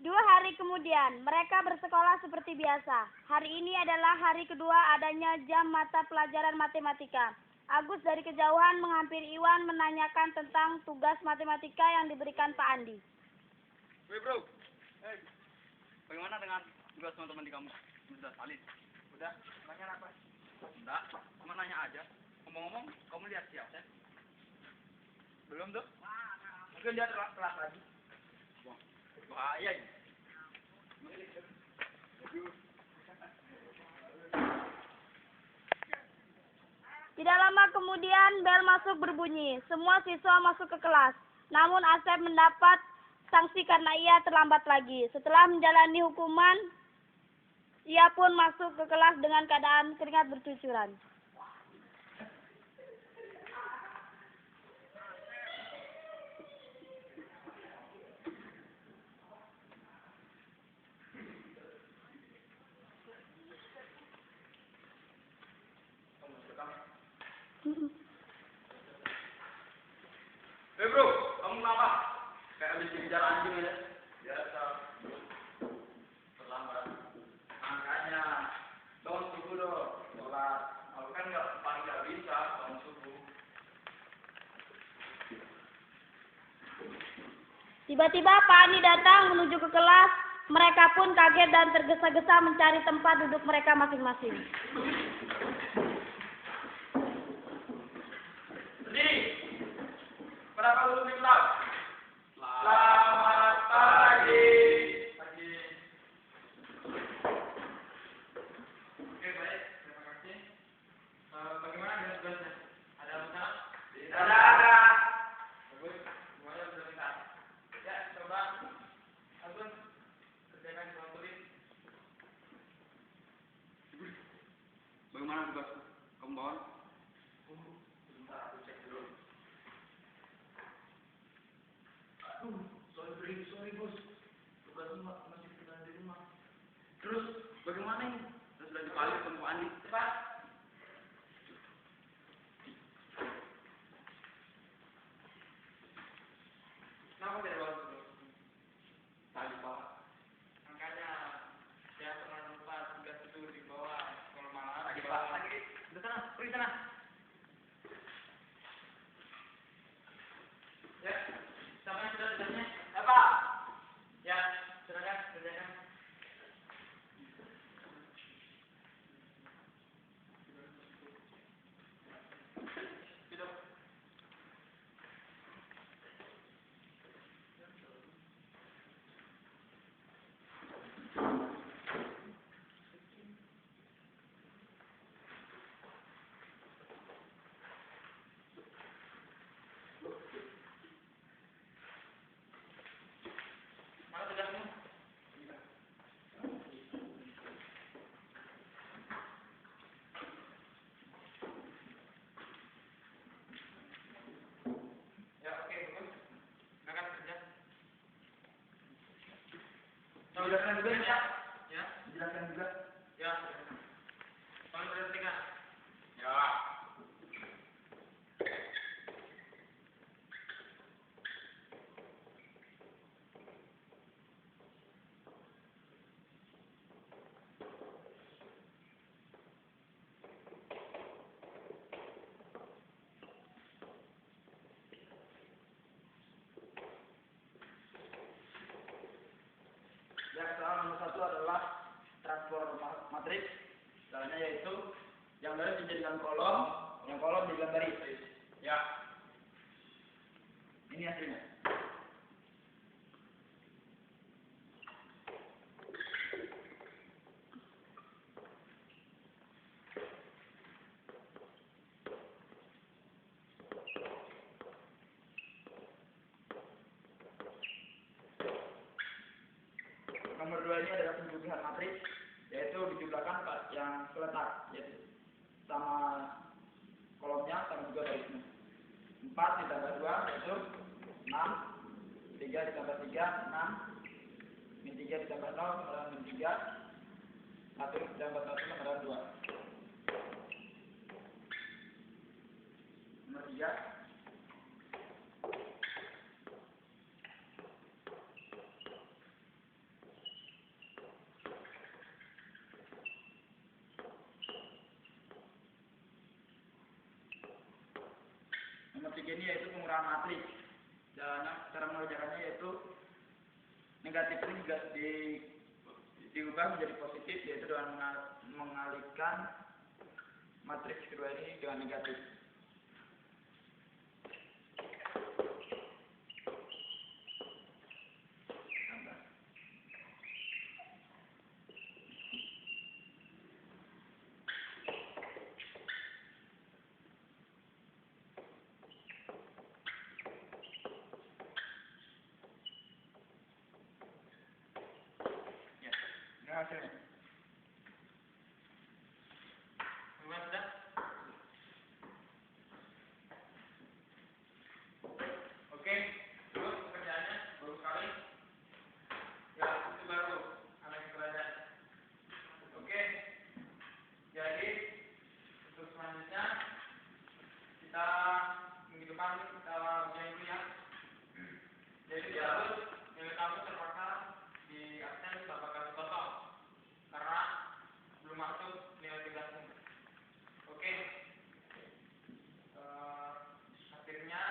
2 hari kemudian, mereka bersekolah seperti biasa. Hari ini adalah hari kedua adanya jam mata pelajaran matematika. Agus dari kejauhan menghampiri Iwan menanyakan tentang tugas matematika yang diberikan Pak Andi. Woi bro, bagaimana dengan tugas teman-teman di kamu? Sudah salin? Udah, nanya apa? Enggak, cuma nanya aja. Ngomong-ngomong, kamu lihat si Asep? Belum tuh? Mungkin dia telat lagi. Wah, bahaya ini. Tidak lama kemudian bel masuk berbunyi. Semua siswa masuk ke kelas. Namun Asep mendapat sanksi karena ia terlambat lagi. Setelah menjalani hukuman, ia pun masuk ke kelas dengan keadaan keringat bercucuran. Hei bro, kamu kenapa? Kayak habis dikejar anjing aja. Biasa. Terlambat. Makanya, bangun subuh dong. Sholat. Aku kan paling nggak bisa bangun subuh. Tiba-tiba Pak Andi datang menuju ke kelas. Mereka pun kaget dan tergesa-gesa mencari tempat duduk mereka masing-masing. Kenapa lu di kelas? Selamat pagi. Pagi. Oke, baik. Terima kasih. Bagaimana dengan tugasnya? Ada masalah? Tidak ada. Bagus. Semuanya sudah pintar. Ya, coba. Agus, kerjakan soal tulis. Bagaimana tugasku? Kamu bawa? Sebentar, aku cek dulu. Sorry bos, tugasnya masih tinggal di rumah. Terus bagaimana ini? Sudah dibalik sama Pak Andi. Cepat. Kenapa tidak bawa dulu? Tadi Pak. Makanya saya pernah lupa tugas itu dibawa. Kalau malam lagi Pak. Lagi. Di sana, pergi sana. Ya, siapa yang sudah tugasnya? Pak. Ya, silakan kerjakan. Hidup. Mana tugasmu? Ya, oke, bagus. Silakan kerja. Jelaskan juga ya. Ya. Jelaskan juga. Ya. Tolong perhatikan. Ya. Ya, soal nomor 1 adalah transform matriks. Caranya yaitu yang baris dijadikan kolom, yang kolom dijadikan baris. Ya. Ini hasilnya. Nomor 2 ini adalah penjumlahan matriks, yaitu dijumlahkan yang seletar, yaitu sama kolomnya sama juga barisnya. 4 ditambah 2 yaitu 6, 3 ditambah 3, 6, min 3 ditambah 0 sama dengan min 3, 1 ditambah 1 sama dengan 2. Nomor 3. ini yaitu pengurangan matriks. Cara mengerjakannya yaitu negatif ini juga diubah menjadi positif, yaitu dengan mengalihkan matriks kedua ini dengan negatif. Hasilnya. Gimana sudah? Oke, terus pekerjaannya bagus sekali. Ya, itu baru anak kerajaan. Oke, jadi untuk selanjutnya kita minggu depan kita ujian itu ya. Jadi harus nilai kamu terpaksa di absen berapa kali kosong. Karena belum masuk nilai tugasmu. Oke. Akhirnya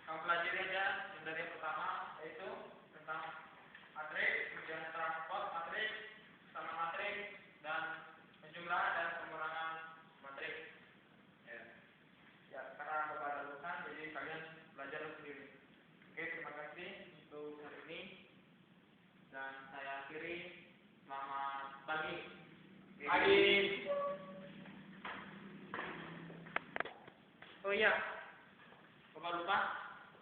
kamu pelajari aja yang dari yang pertama, yaitu tentang matriks, kemudian transport matriks, sama matriks, dan penjumlahan dan pengurangan matriks. Ya, karena Bapak ada urusan, jadi kalian belajar sendiri. Oke, terima kasih untuk hari ini, dan saya akhiri. Selamat pagi. Pagi. Oh iya, Bapak lupa,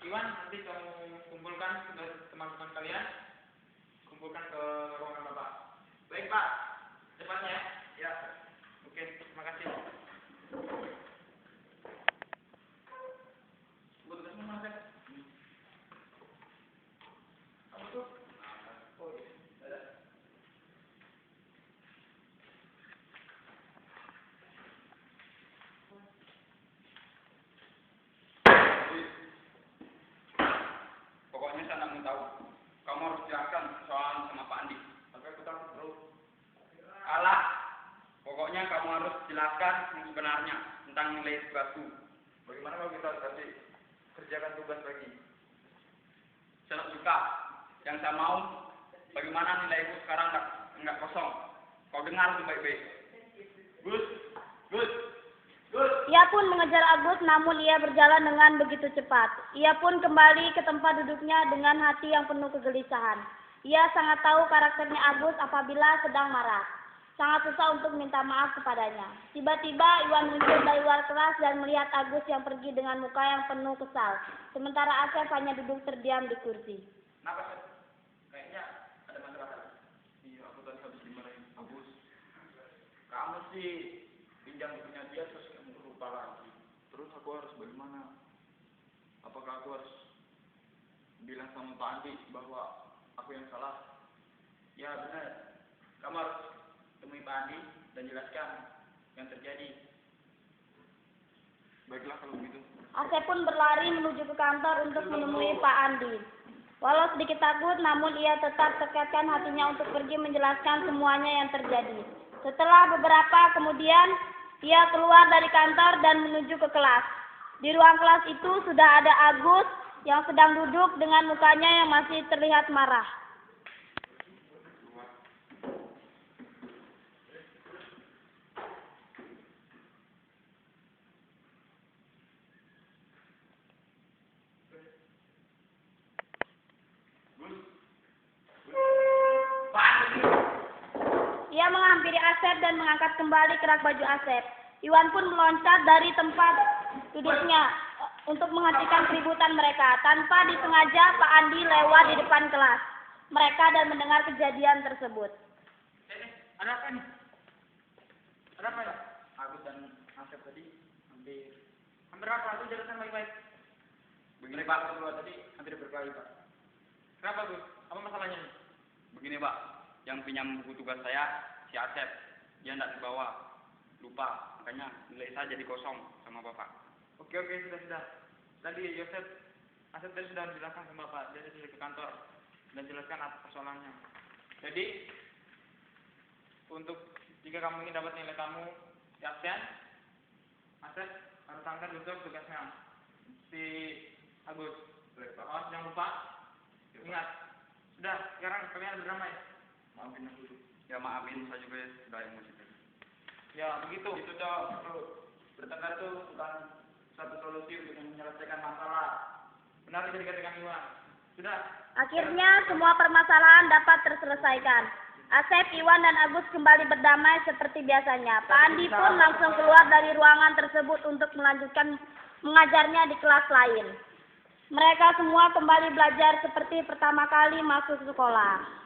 Iwan nanti kamu kumpulkan ke teman-teman kalian, kumpulkan ke ruangan Bapak. Baik Pak, cepatnya ya. Ya. Oke, terima kasih. Tugasmu mana Seth? Kamu tuh? Oh iya. Pokoknya saya nggak mau tahu. Kamu harus jelaskan soal sama Pak Andi. Tapi aku tahu bro. Alah. Pokoknya kamu harus jelaskan yang sebenarnya tentang nilai tugasku. Bagaimana kalau kita kasih kerjakan tugas lagi? Saya suka. Yang saya mau, bagaimana nilaiku sekarang nggak kosong. Kau dengar itu baik-baik. Gus. Ia pun mengejar Agus, namun ia berjalan dengan begitu cepat. Ia pun kembali ke tempat duduknya dengan hati yang penuh kegelisahan. Ia sangat tahu karakternya Agus apabila sedang marah. Sangat susah untuk minta maaf kepadanya. Tiba-tiba Iwan muncul dari luar kelas dan melihat Agus yang pergi dengan muka yang penuh kesal. Sementara Asep hanya duduk terdiam di kursi. Kenapa sih? Kayaknya ada masalah. Iya, aku tadi habis dimarahin Agus. Kamu sih pinjam bukunya dia terus kamu lupa lagi. Terus aku harus bagaimana? Apakah aku harus bilang sama Pak Andi bahwa aku yang salah? Ya benar. Kamu harus temui Pak Andi dan jelaskan yang terjadi. Baiklah kalau begitu. Asep pun berlari menuju ke kantor untuk menemui Pak Andi. Walau sedikit takut, namun ia tetap tekadkan hatinya untuk pergi menjelaskan semuanya yang terjadi. Setelah beberapa kemudian, ia keluar dari kantor dan menuju ke kelas. Di ruang kelas itu sudah ada Agus yang sedang duduk dengan mukanya yang masih terlihat marah. Ia menghampiri Asep dan mengangkat kembali kerak baju Asep. Iwan pun meloncat dari tempat duduknya untuk menghentikan keributan mereka. Tanpa disengaja, Pak Andi lewat di depan kelas mereka dan mendengar kejadian tersebut. Ada apa nih? Ada apa ya? Agus dan Asep tadi hampir apa? Itu jelaskan baik-baik. Begini Pak, kedua tadi hampir berkelahi Pak. Kenapa Gus? Apa masalahnya nih? Begini Pak, yang pinjam buku tugas saya si Asep, dia tidak dibawa, lupa, makanya nilai saya jadi kosong sama Bapak. Oke, sudah. Tadi Asep tadi sudah menjelaskan sama Bapak, dia sudah ke kantor dan jelaskan apa persoalannya. Jadi untuk jika kamu ingin dapat nilai kamu di absen, Asep harus angkat untuk tugasnya. Si Agus. Awas jangan lupa. Ingat. Sudah, sekarang kalian berdamai. Maafin aku. Ya maafin saya juga sudah emosi. Ya, begitu. Itu dong, bertengkar itu bukan satu solusi untuk menyelesaikan masalah. Benar bisa dikatakan Iwan. Sudah. Akhirnya semua permasalahan dapat terselesaikan. Asep, Iwan, dan Agus kembali berdamai seperti biasanya. Pak Andi pun langsung keluar dari ruangan tersebut untuk melanjutkan mengajarnya di kelas lain. Mereka semua kembali belajar seperti pertama kali masuk sekolah.